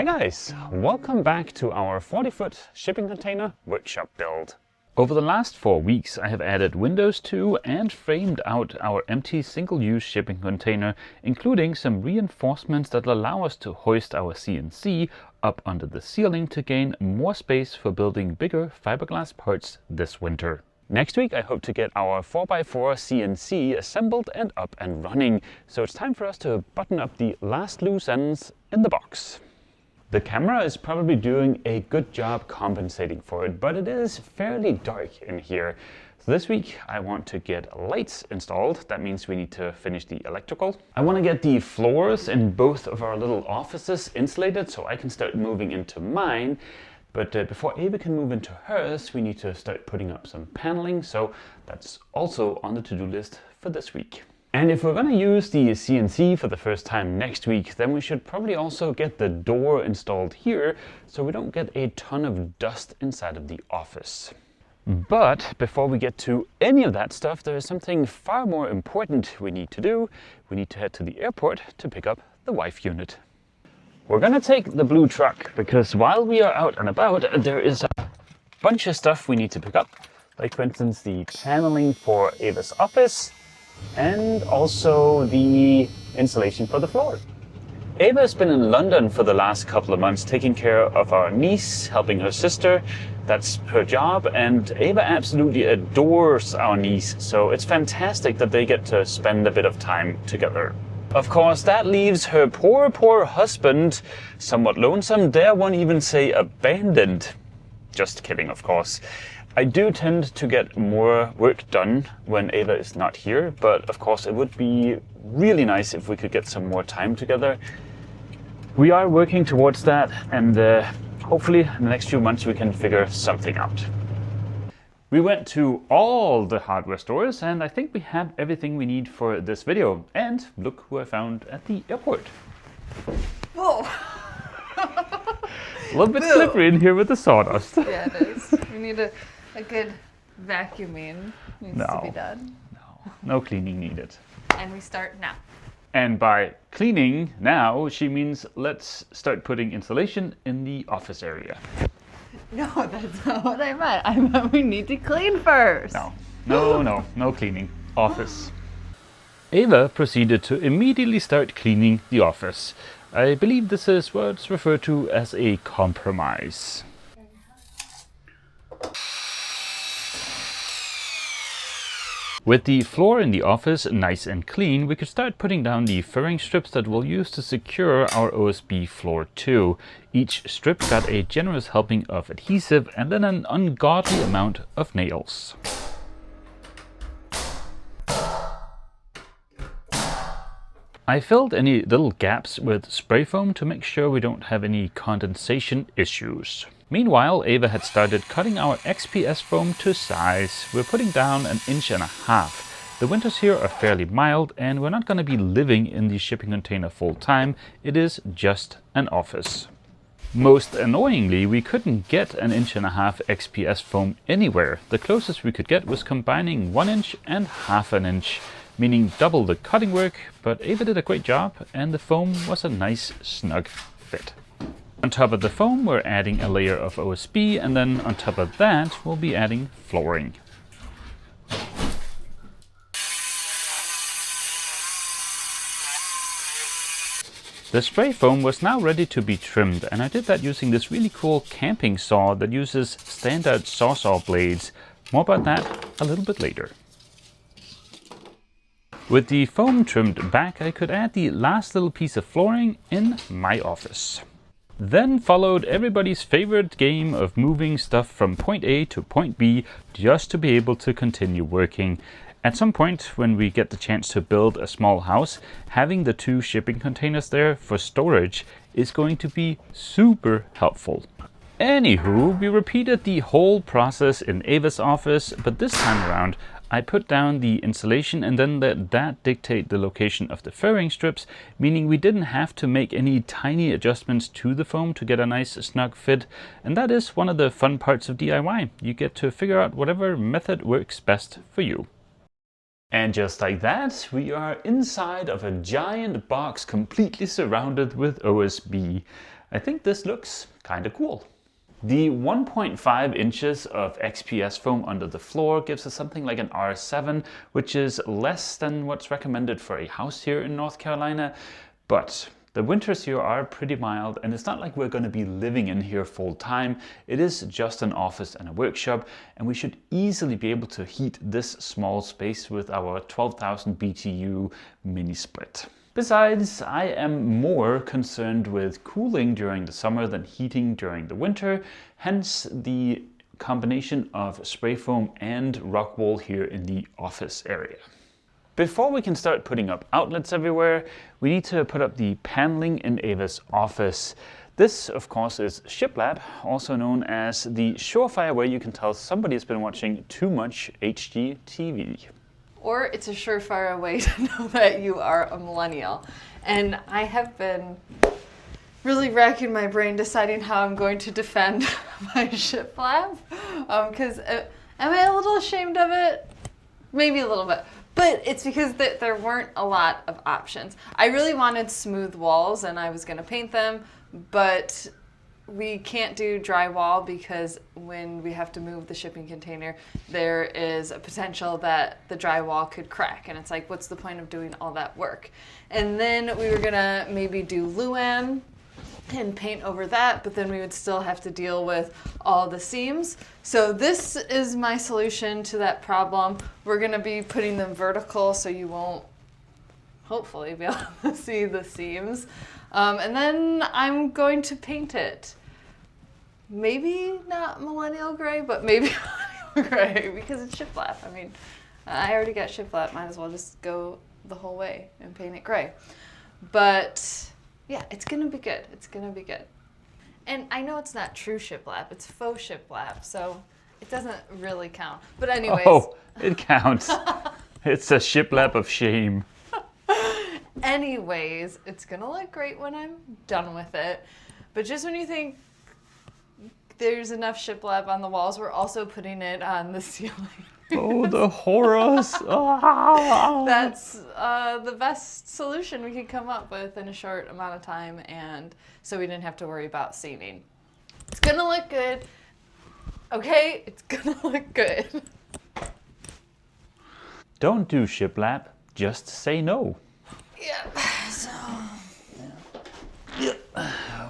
Hi guys, welcome back to our 40-foot shipping container workshop build. Over the last 4 weeks I have added windows to and framed out our empty single-use shipping container, including some reinforcements that allow us to hoist our CNC up under the ceiling to gain more space for building bigger fiberglass parts this winter. Next week I hope to get our 4x4 CNC assembled and up and running, so it's time for us to button up the last loose ends in the box. The camera is probably doing a good job compensating for it, but it is fairly dark in here. So this week I want to get lights installed. That means we need to finish the electrical. I want to get the floors in both of our little offices insulated so I can start moving into mine. But before Ava can move into hers, we need to start putting up some paneling, so that's also on the to-do list for this week. And if we're going to use the CNC for the first time next week, then we should probably also get the door installed here, so we don't get a ton of dust inside of the office. But before we get to any of that stuff, there is something far more important we need to do. We need to head to the airport to pick up the wife unit. We're gonna take the blue truck because while we are out and about, there is a bunch of stuff we need to pick up. Like for instance, the paneling for Ava's office and also the insulation for the floor. Ava has been in London for the last couple of months taking care of our niece, helping her sister. That's her job, and Ava absolutely adores our niece, so it's fantastic that they get to spend a bit of time together. Of course, that leaves her poor husband somewhat lonesome, dare one even say abandoned. Just kidding, of course. I do tend to get more work done when Ava is not here, but of course it would be really nice if we could get some more time together. We are working towards that, and hopefully in the next few months we can figure something out. We went to all the hardware stores and I think we have everything we need for this video. And look who I found at the airport. Whoa! A little bit slippery in here with the sawdust. Yeah, it is. We need a good vacuuming needs to be done. No cleaning needed. And we start now. And by cleaning now, she means let's start putting insulation in the office area. No, that's not what I meant. I meant we need to clean first. No cleaning. Office. Ava proceeded to immediately start cleaning the office. I believe this is what's referred to as a compromise. With the floor in the office nice and clean, we could start putting down the furring strips that we'll use to secure our OSB floor too. Each strip got a generous helping of adhesive and then an ungodly amount of nails. I filled any little gaps with spray foam to make sure we don't have any condensation issues. Meanwhile, Ava had started cutting our XPS foam to size. We're putting down 1.5 inches. The winters here are fairly mild and we're not going to be living in the shipping container full time. It is just an office. Most annoyingly, we couldn't get 1.5 inches XPS foam anywhere. The closest we could get was combining 1 inch and 1/2 inch, meaning double the cutting work, but Ava did a great job and the foam was a nice snug fit. On top of the foam we're adding a layer of OSB, and then on top of that we'll be adding flooring. The spray foam was now ready to be trimmed, and I did that using this really cool camping saw that uses standard sawzall blades. More about that a little bit later. With the foam trimmed back, I could add the last little piece of flooring in my office. Then followed everybody's favorite game of moving stuff from point A to point B just to be able to continue working. At some point, when we get the chance to build a small house, having the 2 shipping containers there for storage is going to be super helpful. Anywho, we repeated the whole process in Ava's office, but this time around I put down the insulation and then let that dictate the location of the furring strips, meaning we didn't have to make any tiny adjustments to the foam to get a nice snug fit. And that is one of the fun parts of DIY. You get to figure out whatever method works best for you. And just like that, we are inside of a giant box completely surrounded with OSB. I think this looks kind of cool. The 1.5 inches of XPS foam under the floor gives us something like an R7, which is less than what's recommended for a house here in North Carolina. But the winters here are pretty mild, and it's not like we're going to be living in here full time. It is just an office and a workshop, and we should easily be able to heat this small space with our 12,000 BTU mini split. Besides, I am more concerned with cooling during the summer than heating during the winter, hence the combination of spray foam and rock wool here in the office area. Before we can start putting up outlets everywhere, we need to put up the paneling in Ava's office. This, of course, is shiplap, also known as the surefire way you can tell somebody has been watching too much HGTV. Or it's a surefire way to know that you are a millennial. And I have been really racking my brain deciding how I'm going to defend my shiplap. Because am I a little ashamed of it? Maybe a little bit. But it's because there weren't a lot of options. I really wanted smooth walls and I was going to paint them, but we can't do drywall because when we have to move the shipping container, there is a potential that the drywall could crack. And it's like, what's the point of doing all that work? And then we were gonna maybe do Luan and paint over that, but then we would still have to deal with all the seams. So this is my solution to that problem. We're gonna be putting them vertical so you won't hopefully be able to see the seams. And then I'm going to paint it. Maybe not millennial gray, but maybe millennial gray because it's shiplap. I mean, I already got shiplap. Might as well just go the whole way and paint it gray. But yeah, it's gonna be good. It's gonna be good. And I know it's not true shiplap. It's faux shiplap, so it doesn't really count. But anyways. Oh, it counts. It's a shiplap of shame. Anyways, it's gonna look great when I'm done with it. But just when you think there's enough shiplap on the walls, we're also putting it on the ceiling. Oh, the horrors. Ah. That's the best solution we could come up with in a short amount of time, and so we didn't have to worry about seaming. It's gonna look good. Okay, it's gonna look good. Don't do shiplap, just say no. Yeah, so.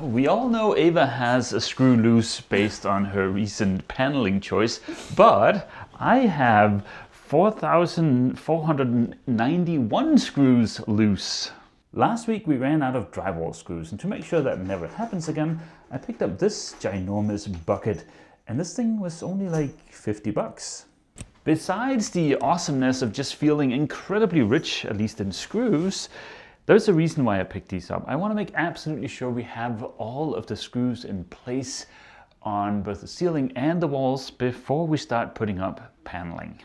We all know Ava has a screw loose based on her recent paneling choice, but I have 4,491 screws loose. Last week we ran out of drywall screws, and to make sure that never happens again, I picked up this ginormous bucket, and this thing was only like 50 bucks. Besides the awesomeness of just feeling incredibly rich, at least in screws, there's a reason why I picked these up. I want to make absolutely sure we have all of the screws in place on both the ceiling and the walls before we start putting up paneling.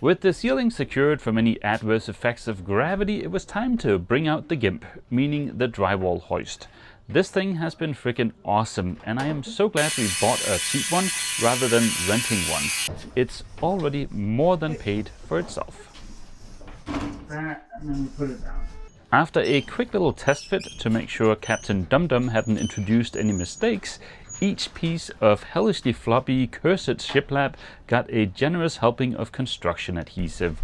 With the ceiling secured from any adverse effects of gravity, it was time to bring out the GIMP, meaning the drywall hoist. This thing has been freaking awesome, and I am so glad we bought a cheap one rather than renting one. It's already more than paid for itself. That, and then we put it down. After a quick little test fit to make sure Captain Dum-Dum hadn't introduced any mistakes, each piece of hellishly floppy, cursed shiplap got a generous helping of construction adhesive.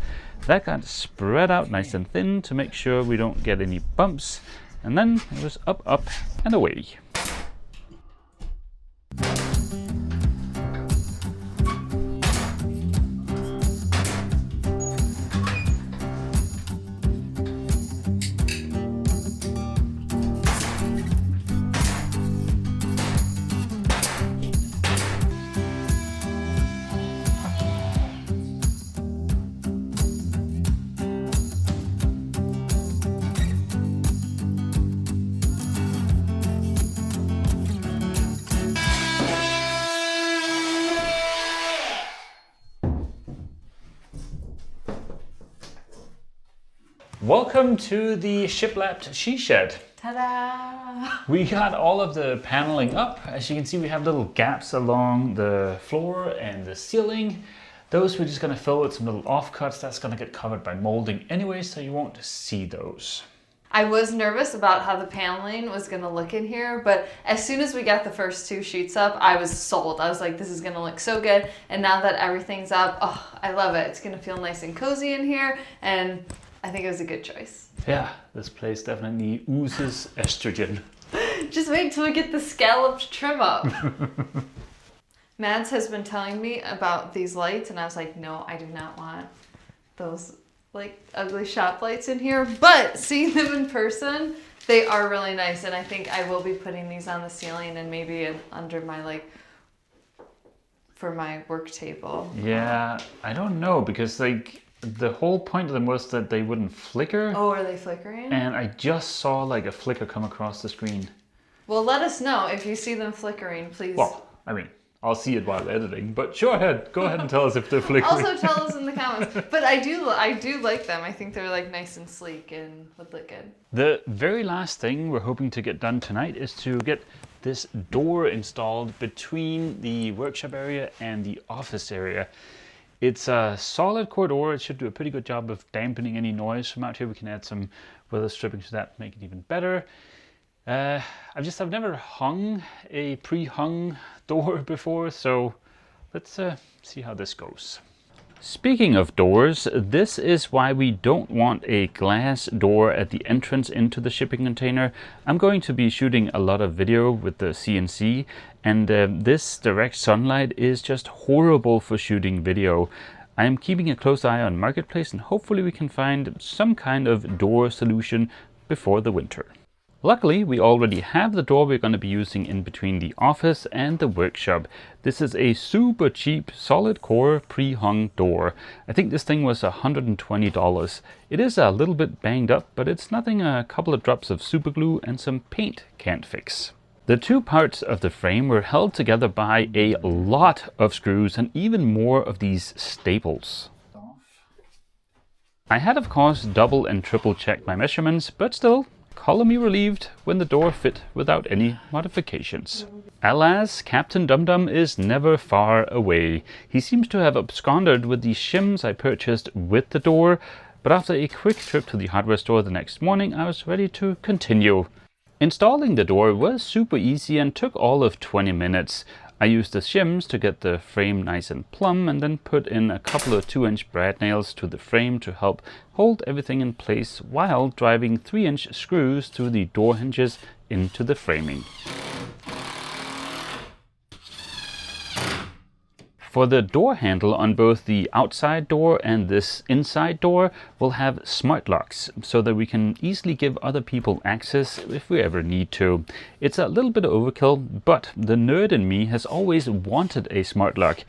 That got spread out nice and thin to make sure we don't get any bumps, and then it was up, up, and away. Welcome to the shiplapped she shed. Ta-da! We got all of the paneling up. As you can see, we have little gaps along the floor and the ceiling. Those we're just going to fill with some little offcuts. That's going to get covered by molding anyway, so you won't see those. I was nervous about how the paneling was going to look in here, but as soon as we got the first 2 sheets up, I was sold. I was like, this is going to look so good. And now that everything's up, oh, I love it. It's going to feel nice and cozy in here, and I think it was a good choice. Yeah, this place definitely oozes estrogen. Just wait till we get the scalloped trim up. Mads has been telling me about these lights, and I was like, no, I do not want those like ugly shop lights in here. But seeing them in person, they are really nice, and I think I will be putting these on the ceiling and maybe under my for my work table. Yeah, I don't know, because like the whole point of them was that they wouldn't flicker. Oh, are they flickering? And I just saw like a flicker come across the screen. Well, let us know if you see them flickering, please. Well, I mean, I'll see it while editing, but go ahead and tell us if they're flickering. Also tell us in the comments. But I do like them. I think they're like nice and sleek and would look good. The very last thing we're hoping to get done tonight is to get this door installed between the workshop area and the office area. It's a solid core door. It should do a pretty good job of dampening any noise from out here. We can add some weather stripping to that to make it even better. I've never hung a pre-hung door before, so let's see how this goes. Speaking of doors, this is why we don't want a glass door at the entrance into the shipping container. I'm going to be shooting a lot of video with the CNC, and this direct sunlight is just horrible for shooting video. I'm keeping a close eye on Marketplace, and hopefully we can find some kind of door solution before the winter. Luckily, we already have the door we're going to be using in between the office and the workshop. This is a super cheap, solid core pre-hung door. I think this thing was $120. It is a little bit banged up, but it's nothing a couple of drops of super glue and some paint can't fix. The 2 parts of the frame were held together by a lot of screws and even more of these staples. I had, of course, double and triple checked my measurements, but still, color me relieved when the door fit without any modifications. Alas, Captain Dum-Dum is never far away. He seems to have absconded with the shims I purchased with the door, but after a quick trip to the hardware store the next morning, I was ready to continue. Installing the door was super easy and took all of 20 minutes. I used the shims to get the frame nice and plumb, and then put in a couple of 2-inch brad nails to the frame to help hold everything in place while driving 3-inch screws through the door hinges into the framing. For the door handle on both the outside door and this inside door, we'll have smart locks so that we can easily give other people access if we ever need to. It's a little bit of overkill, but the nerd in me has always wanted a smart lock.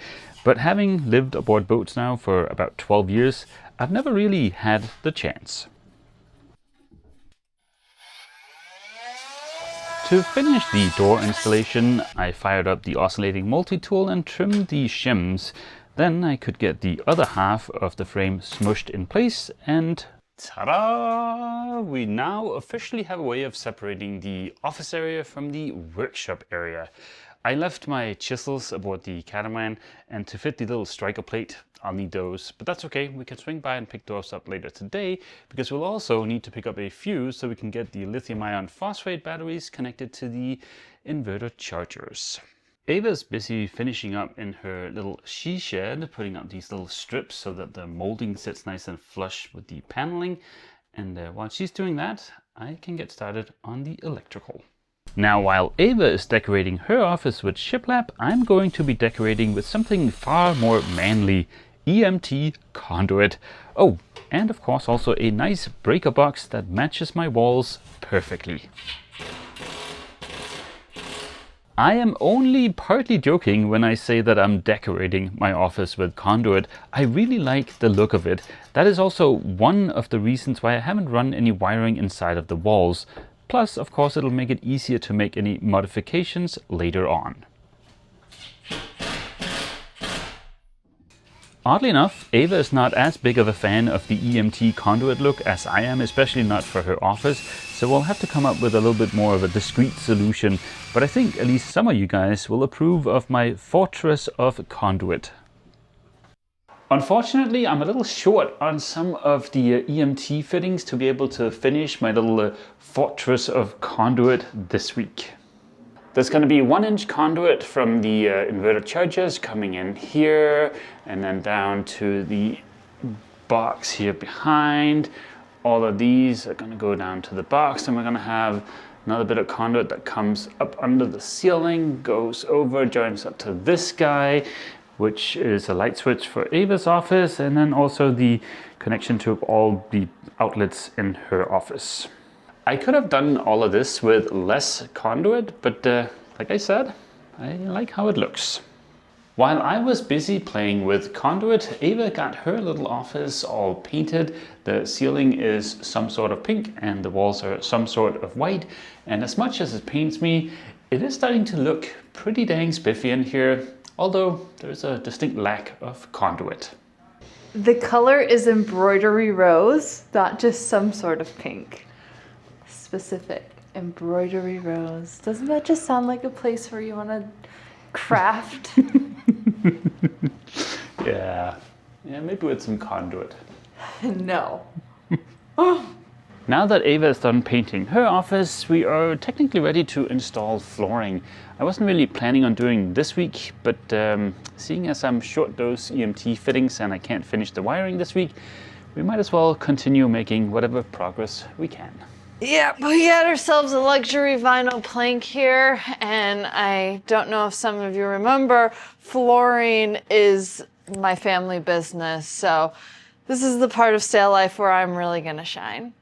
But having lived aboard boats now for about 12 years, I've never really had the chance. To finish the door installation, I fired up the oscillating multi-tool and trimmed the shims. Then I could get the other half of the frame smushed in place, and ta-da! We now officially have a way of separating the office area from the workshop area. I left my chisels aboard the catamaran, and to fit the little striker plate, I'll need those, but that's okay. We can swing by and pick those up later today, because we'll also need to pick up a fuse so we can get the lithium iron phosphate batteries connected to the inverter chargers. Ava's busy finishing up in her little she shed, putting up these little strips so that the molding sits nice and flush with the paneling. And while she's doing that, I can get started on the electrical. Now, while Ava is decorating her office with shiplap, I'm going to be decorating with something far more manly. EMT conduit. Oh, and of course also a nice breaker box that matches my walls perfectly. I am only partly joking when I say that I'm decorating my office with conduit. I really like the look of it. That is also one of the reasons why I haven't run any wiring inside of the walls. Plus, of course, it'll make it easier to make any modifications later on. Oddly enough, Ava is not as big of a fan of the EMT conduit look as I am, especially not for her office, so we'll have to come up with a little bit more of a discreet solution, but I think at least some of you guys will approve of my fortress of conduit. Unfortunately, I'm a little short on some of the EMT fittings to be able to finish my little fortress of conduit this week. There's going to be 1-inch conduit from the inverter chargers coming in here and then down to the box here behind. All of these are going to go down to the box, and we're going to have another bit of conduit that comes up under the ceiling, goes over, joins up to this guy, which is a light switch for Ava's office, and then also the connection to all the outlets in her office. I could have done all of this with less conduit, but like I said, I like how it looks. While I was busy playing with conduit, Ava got her little office all painted. The ceiling is some sort of pink and the walls are some sort of white. And as much as it pains me, it is starting to look pretty dang spiffy in here, although there's a distinct lack of conduit. The color is embroidery rose, not just some sort of pink. Specific embroidery rose. Doesn't that just sound like a place where you want to craft? Yeah, maybe with some conduit. No. Now that Ava is done painting her office, we are technically ready to install flooring. I wasn't really planning on doing this week, but seeing as I'm short those EMT fittings and I can't finish the wiring this week, we might as well continue making whatever progress we can. Yeah, we got ourselves a luxury vinyl plank here, and I don't know if some of you remember, flooring is my family business, so this is the part of stale life where I'm really gonna shine.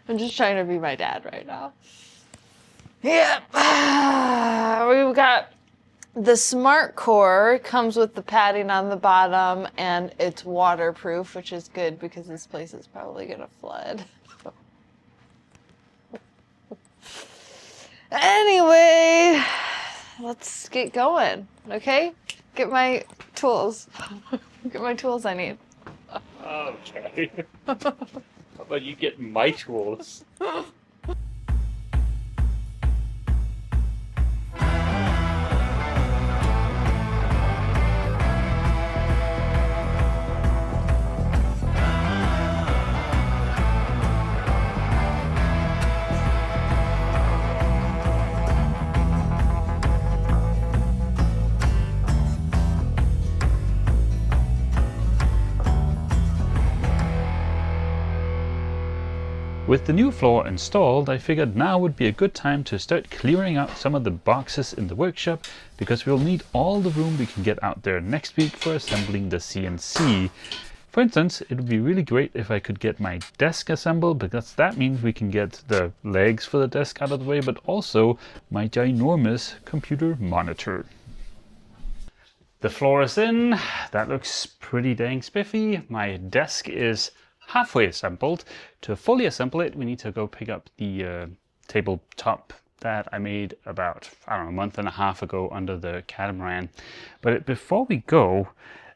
I'm just trying to be my dad right now. Yeah, we've got the Smart Core. Comes with the padding on the bottom, and it's waterproof, which is good because this place is probably gonna flood. Anyway, let's get going, okay? Get my tools. Get my tools I need. Okay. How about you get my tools? With the new floor installed, I figured now would be a good time to start clearing out some of the boxes in the workshop, because we'll need all the room we can get out there next week for assembling the CNC. For instance, it would be really great if I could get my desk assembled, because that means we can get the legs for the desk out of the way, but also my ginormous computer monitor. The floor is in. That looks pretty dang spiffy. My desk is halfway assembled. To fully assemble it, we need to go pick up the tabletop that I made about, I don't know, a month and a half ago under the catamaran. But before we go,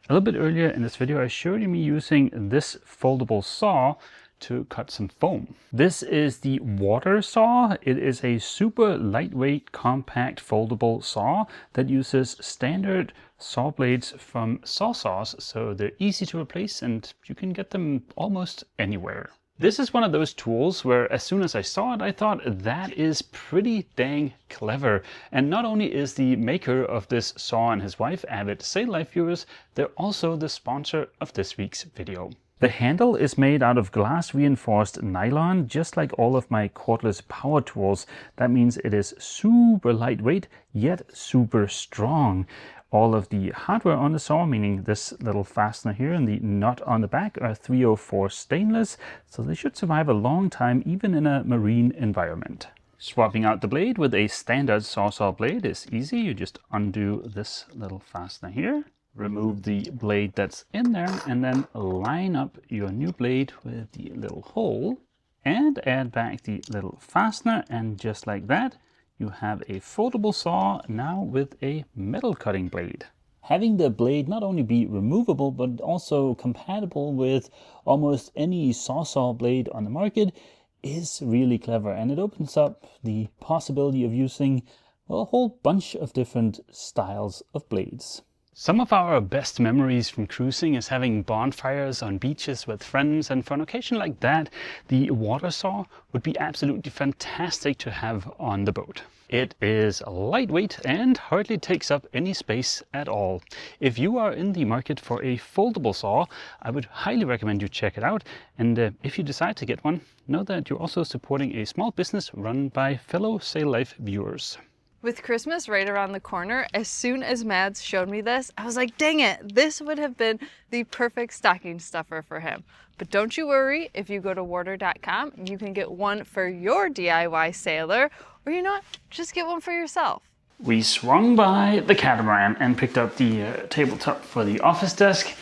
a little bit earlier in this video, I showed you me using this foldable saw to cut some foam. This is the water saw. It is a super lightweight, compact, foldable saw that uses standard saw blades from Sawsaws, so they're easy to replace and you can get them almost anywhere. This is one of those tools where as soon as I saw it, I thought that is pretty dang clever. And not only is the maker of this saw and his wife avid Sail Life viewers, they're also the sponsor of this week's video. The handle is made out of glass reinforced nylon, just like all of my cordless power tools. That means it is super lightweight, yet super strong. All of the hardware on the saw, meaning this little fastener here and the nut on the back, are 304 stainless, so they should survive a long time even in a marine environment. Swapping out the blade with a standard Sawsaw blade is easy. You just undo this little fastener here, remove the blade that's in there, and then line up your new blade with the little hole and add back the little fastener, and just like that, you have a foldable saw now with a metal cutting blade. Having the blade not only be removable, but also compatible with almost any Sawsaw blade on the market is really clever, and it opens up the possibility of using a whole bunch of different styles of blades. Some of our best memories from cruising is having bonfires on beaches with friends, and for an occasion like that, the water saw would be absolutely fantastic to have on the boat. It is lightweight and hardly takes up any space at all. If you are in the market for a foldable saw, I would highly recommend you check it out. And if you decide to get one, know that you're also supporting a small business run by fellow Sail Life viewers. With Christmas right around the corner, as soon as Mads showed me this, I was like, dang it, this would have been the perfect stocking stuffer for him. But don't you worry, if you go to warder.com, you can get one for your DIY sailor, or you know what, just get one for yourself. We swung by the catamaran and picked up the tabletop for the office desk.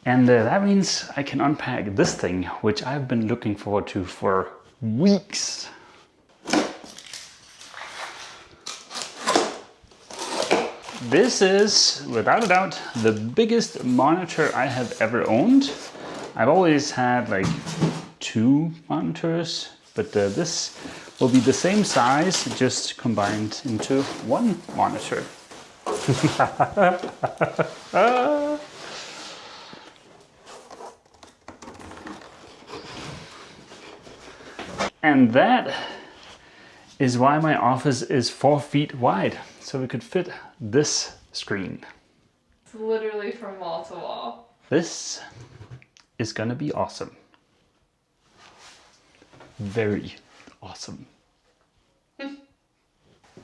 And that means I can unpack this thing, which I've been looking forward to for weeks. This is, without a doubt, the biggest monitor I have ever owned. I've always had like 2 monitors, but this will be the same size, just combined into 1 monitor. And that is why my office is 4 feet wide, so we could fit this screen. It's literally from wall to wall. This is gonna be awesome. Very awesome.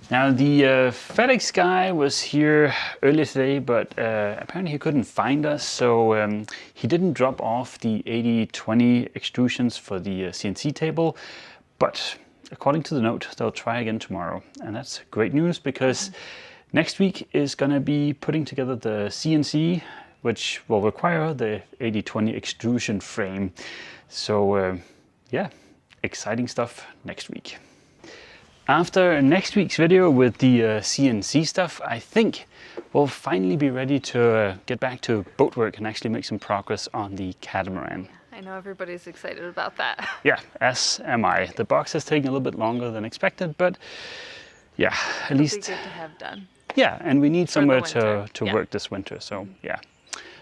Now the FedEx guy was here earlier today, but apparently he couldn't find us, so he didn't drop off the 80/20 extrusions for the CNC table, but according to the note, they'll try again tomorrow. And that's great news, because next week is gonna be putting together the CNC, which will require the 80/20 extrusion frame. So yeah, exciting stuff next week. After next week's video with the CNC stuff, I think we'll finally be ready to get back to boat work and actually make some progress on the catamaran. I know everybody's excited about that. Yeah, as am I. The box has taken a little bit longer than expected, but yeah, at least... It'll be good to have done. Yeah, and we need somewhere to Yeah. work this winter, so yeah.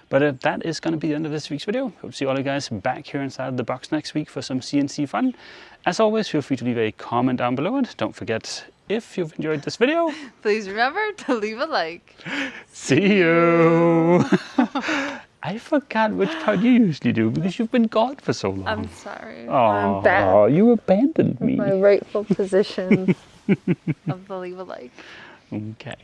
But that is going to be the end of this week's video. Hope to see all you guys back here inside the box next week for some CNC fun. As always, feel free to leave a comment down below, and don't forget, if you've enjoyed this video, Please remember to leave a like. see you! I forgot which part you usually do, because you've been gone for so long. I'm sorry. Oh, I'm back. you abandoned me. My rightful position of the leave a like. Okay.